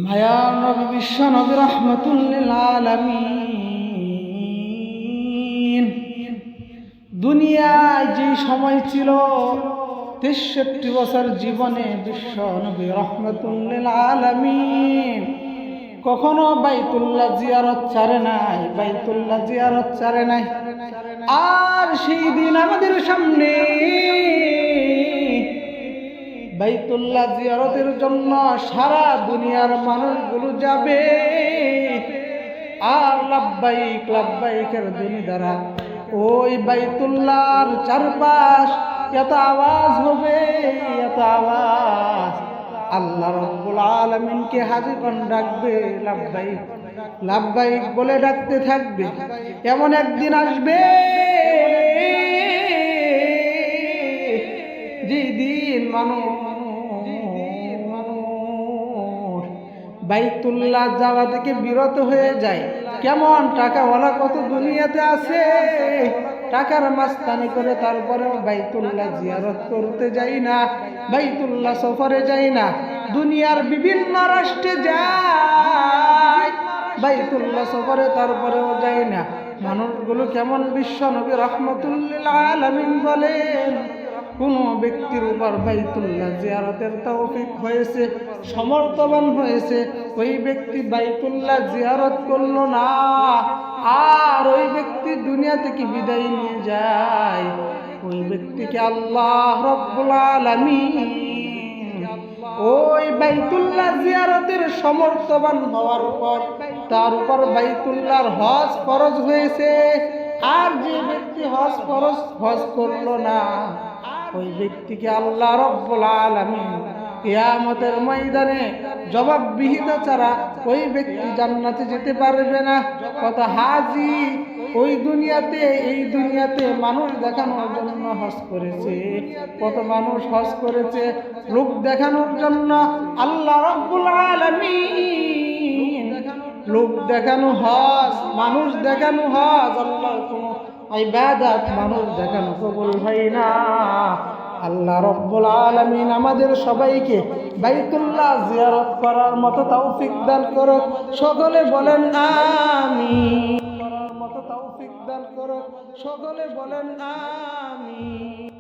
মায়ার নবী বিশ্ব নবী রাহমাতুল লিল আলামিন। দুনিয়ায় যে সময় ছিল ৬৩ বছর জীবনে বিশ্ব নবী রাহমাতুল লিল আলামিন কখনো বাইতুল্লাহ জিয়ারত ছাড়ে নাই, বাইতুল্লাহ জিয়ারত ছাড়ে নাই। আর সেই দিন আমাদের সামনে বাইতুল্লাহ জিয়ারতের জন্য সারা দুনিয়ার মানুষগুলো যাবে। আর লাব্বাইক লাব্বাইকের ধ্বনি দ্বারা ওই বাইতুল্লাহর চারপাশ এত আওয়াজ হবে, এত আওয়াজ। আল্লাহ রাব্বুল আলামিনকে হাজিরন ডাকবে, লাব্বাইক লাব্বাইক বলে ডাকতে থাকবে। এমন একদিন আসবে যেদিন মানুষ বাইতুল্লাহ যাওয়া থেকে বিরত হয়ে যায়। কেমন টাকাওয়ালা কত দুনিয়াতে আছে, টাকার মাস্তানি করে তারপরেও বাইতুল্লাহ জিয়ারত করতে যাই না, বাইতুল্লাহ সফরে যাই না। দুনিয়ার বিভিন্ন রাষ্ট্রে যায়, বাইতুল্লাহ সফরে তারপরেও যাই না। মানুষগুলো কেমন বিশ্ব নবী রাহমাতুল লিল আলামিন বলেন, কোন ব্যক্তির উপর বাইতুল্লাহ জিয়ারতের তৌফিক হয়েছে, সমর্থবান হয়েছে, ওই ব্যক্তি বাইতুল্লাহ জিয়ারত করলো না, আর ওই ব্যক্তি দুনিয়া থেকে বিদায় নিয়ে যায়, ওই ব্যক্তিকে আল্লাহ রাব্বুল আলামিন ওই বাইতুল্লাহ জিয়ারতের সমর্থবান হওয়ার পর তার উপর বাইতুল্লাহর হজ ফরজ হয়েছে। আর যে ব্যক্তি হজ করলো না, ওই ব্যক্তিকে আল্লাহ রাব্বুল আলামিন কিয়ামতের ময়দানে জবাবদিহিতা ছাড়া ওই ব্যক্তি জান্নাতে যেতে পারবে না। কত হাজি ওই দুনিয়াতে, এই দুনিয়াতে মানুষ দেখানোর জন্য হজ করেছে, কত মানুষ হজ করেছে লোক দেখানোর জন্য। আল্লাহ রাব্বুল আলামিন লোক দেখানো হজ, মানুষ দেখানো হজ, আল্লাহ কোনো ইবাদত মানুষ দেখানো কবুল হয় না। আল্লাহ রাব্বুল আলামিন আমাদের সবাইকে বাইতুল্লাহ জিয়ারত করার মতো তৌফিক দান করুক। সকলে বলেন আমিন। সকলে বলেন আমিন।